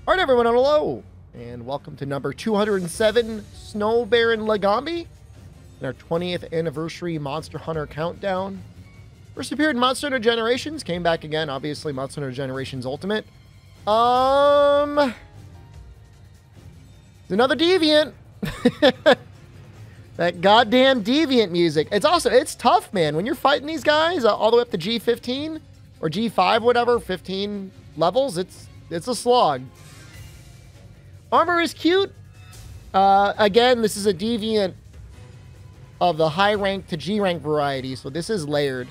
All right, everyone, hello, and welcome to number 207, Snowbaron Lagombi, and our 20th anniversary Monster Hunter countdown. First appeared in Monster Hunter Generations, came back again, obviously, Monster Hunter Generations Ultimate. It's another Deviant. That goddamn Deviant music. It's tough, man. When you're fighting these guys all the way up to G15 or G5, whatever, 15 levels, it's a slog. Armor is cute. Again, this is a Deviant of the high rank to G rank variety, so this is layered.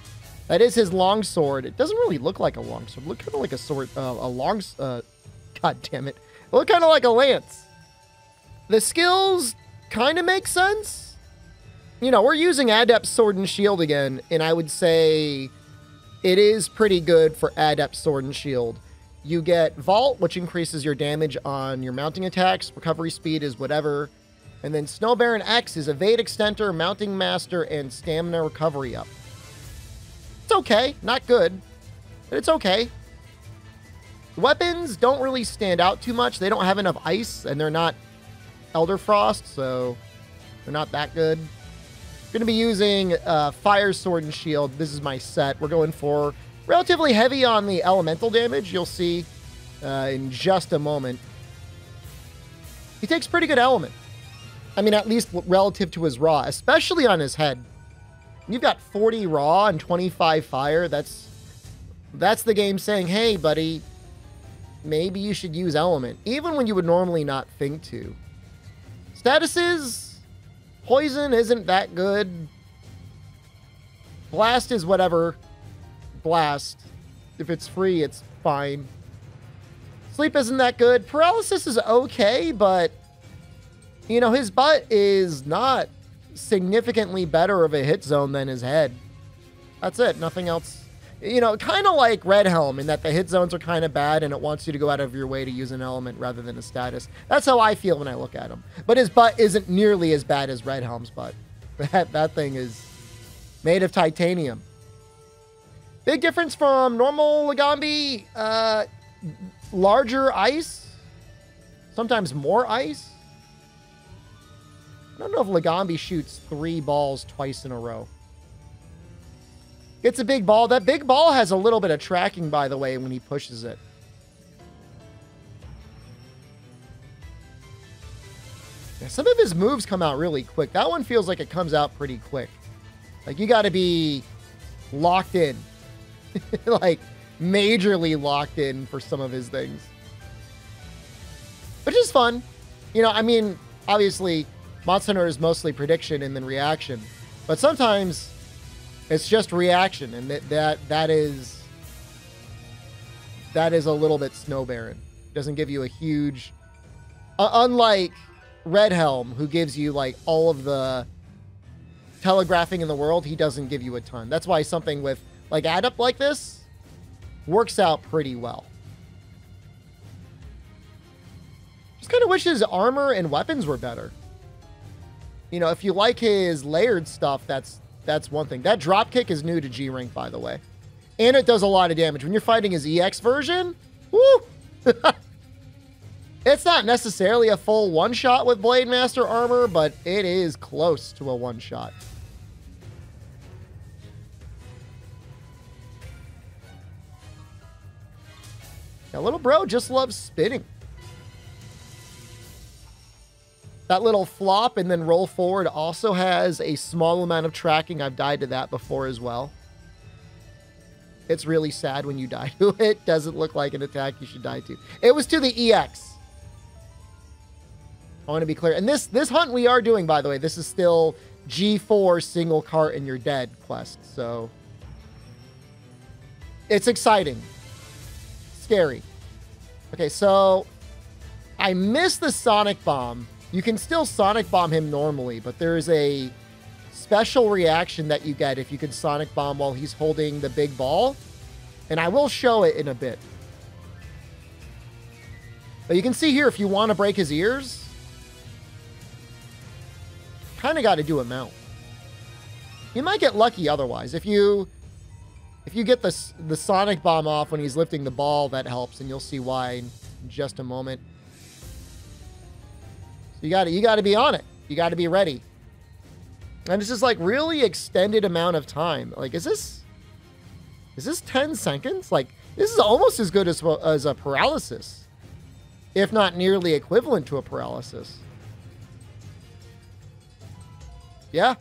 That is his longsword. It doesn't really look like a longsword. It looks kind of like a sword, god damn it. It looks kind of like a lance. The skills kind of make sense. You know, we're using Adept Sword and Shield again, and I would say it is pretty good for Adept Sword and Shield. You get Vault, which increases your damage on your mounting attacks. Recovery speed is whatever. And then Snowbaron X is Evade Extenter, Mounting Master, and Stamina Recovery up. It's okay. Not good, but it's okay. Weapons don't really stand out too much. They don't have enough ice, and they're not Elder Frost, so they're not that good. Going to be using Fire Sword and Shield. This is my set. We're going for relatively heavy on the elemental damage. You'll see in just a moment. He takes pretty good element. I mean, at least relative to his raw, especially on his head. You've got 40 raw and 25 fire. That's the game saying, hey, buddy, maybe you should use element, even when you would normally not think to. Statuses, poison isn't that good. Blast is whatever. Blast. If it's free, it's fine. Sleep isn't that good. Paralysis is okay, but you know, his butt is not significantly better of a hit zone than his head. That's it. Nothing else. You know, kind of like Red Helm in that the hit zones are kind of bad and it wants you to go out of your way to use an element rather than a status. That's how I feel when I look at him. But his butt isn't nearly as bad as Red Helm's butt. That thing is made of titanium. Big difference from normal Lagombi. Larger ice. Sometimes more ice. I don't know if Lagombi shoots 3 balls twice in a row. It's a big ball. That big ball has a little bit of tracking, by the way, when he pushes it. Yeah, some of his moves come out really quick. That one feels like it comes out pretty quick. Like, you got to be locked in. Like, majorly locked in for some of his things. Which is fun. You know, I mean, obviously, Monster Hunter is mostly prediction and then reaction. But sometimes it's just reaction, and that is a little bit Snowbaron. Doesn't give you a huge... unlike Red Helm, who gives you, like, all of the telegraphing in the world, he doesn't give you a ton. That's why something with, like, Adept like this works out pretty well. Just kind of wish his armor and weapons were better. You know, if you like his layered stuff, that's one thing. That drop kick is new to G rank, by the way. And it does a lot of damage. When you're fighting his EX version, woo! It's not necessarily a full one-shot with Blade Master armor, but it is close to a one-shot. Now, little bro just loves spinning. That little flop and then roll forward also has a small amount of tracking. I've died to that before as well. It's really sad when you die to it. Doesn't look like an attack you should die to. It was to the EX. I want to be clear. And this hunt we are doing, by the way, this is still G4 single cart and you're dead quest. So it's exciting. Scary. Okay, so I missed the Sonic Bomb. You can still Sonic Bomb him normally, but there's a special reaction that you get if you can Sonic Bomb while he's holding the big ball. And I will show it in a bit. But you can see here, if you want to break his ears, kind of got to do a mount. You might get lucky otherwise. If you get the Sonic Bomb off when he's lifting the ball, that helps, and you'll see why. in just a moment. So you got to be on it. You got to be ready. And it's just like really extended amount of time. Like, is this 10 seconds? Like, this is almost as good as a paralysis, if not nearly equivalent to a paralysis. Yeah.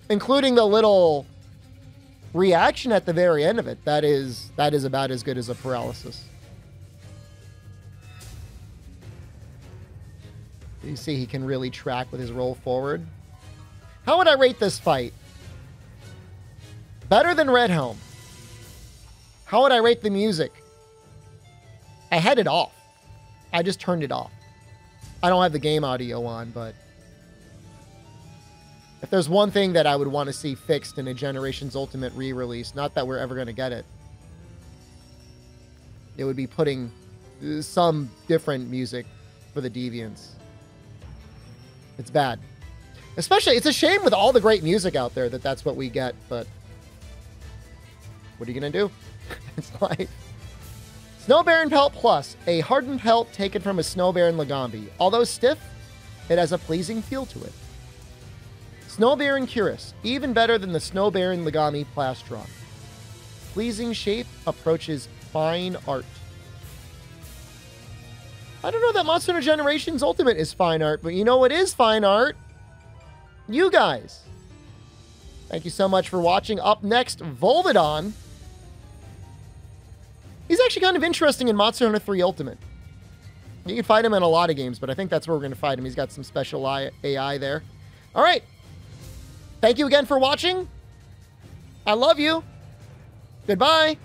Including the little reaction at the very end of it. That is about as good as a paralysis. You see he can really track with his roll forward. How would I rate this fight? Better than Red Helm. How would I rate the music? I had it off. I just turned it off. I don't have the game audio on, but if there's one thing that I would want to see fixed in a Generations Ultimate re-release, not that we're ever going to get it, it would be putting some different music for the Deviants. It's bad. Especially, it's a shame with all the great music out there that that's what we get, but what are you going to do? It's like Snowbaron Pelt Plus, a hardened pelt taken from a Snowbaron Lagombi. Although stiff, it has a pleasing feel to it. Snowbaron Cuirass, even better than the Snowbaron Lagombi Plastron. Pleasing shape approaches fine art. I don't know that Monster Hunter Generations Ultimate is fine art, but you know what is fine art? You guys. Thank you so much for watching. Up next, Volvidon. He's actually kind of interesting in Monster Hunter 3 Ultimate. You can fight him in a lot of games, but I think that's where we're going to fight him. He's got some special AI there. All right. Thank you again for watching. I love you. Goodbye.